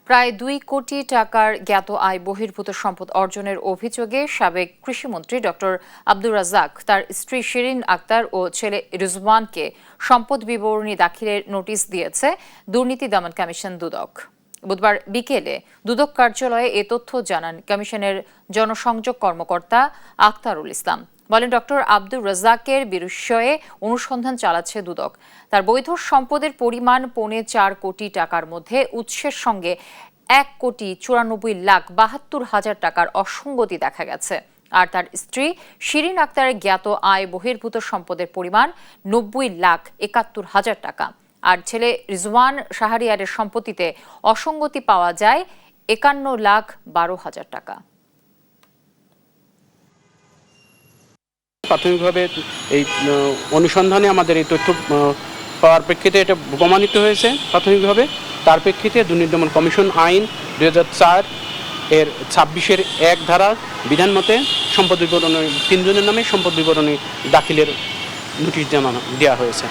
প্রায় ২ কোটি টাকার জ্ঞাত আয় বহির্ভূত সম্পদ অর্জনের অভিযোগে সাবেক কৃষিমন্ত্রী ডক্টর আব্দুর রাজ্জাক তার স্ত্রী শিরিন আক্তার ও ছেলে রিজওয়ানকে সম্পদ বিবরণী দাখিলের নোটিশ দিয়েছে দুর্নীতি দমন কমিশন দুদক। বুধবার বিকেলে দুদক কার্যালয়ে এ তথ্য জানান কমিশনের জনসংযোগ কর্মকর্তা আখতারুল ইসলাম। বলেন, ডক্টর আব্দুর রাজ্জাকের বিষয়ে অনুসন্ধান চালাচ্ছে দুদক। তার বৈধ সম্পদের পরিমাণ 4.25 কোটি টাকার মধ্যে উৎসের সঙ্গে 1,94,72,000 টাকার অসঙ্গতি দেখা গেছে। আর তার স্ত্রী শিরিন আক্তারের জ্ঞাত আয় বহির্ভূত সম্পদের পরিমাণ 90,71,000 টাকা। আর ছেলে রিজওয়ান শাহরিয়ারের সম্পত্তিতে অসঙ্গতি পাওয়া যায় 51,12,000 টাকা। প্রাথমিকভাবে এই অনুসন্ধানে আমাদের এই তথ্য পাওয়ার প্রেক্ষিতে এটা প্রমাণিত হয়েছে। প্রাথমিকভাবে তার প্রেক্ষিতে দুর্নীতি দমন কমিশন আইন 2004 এর 26-এর 1 ধারা বিধান মতে সম্পদ বিবরণী 3 জনের নামে সম্পদ বিবরণী দাখিলের নোটিশ দেওয়া হয়েছে।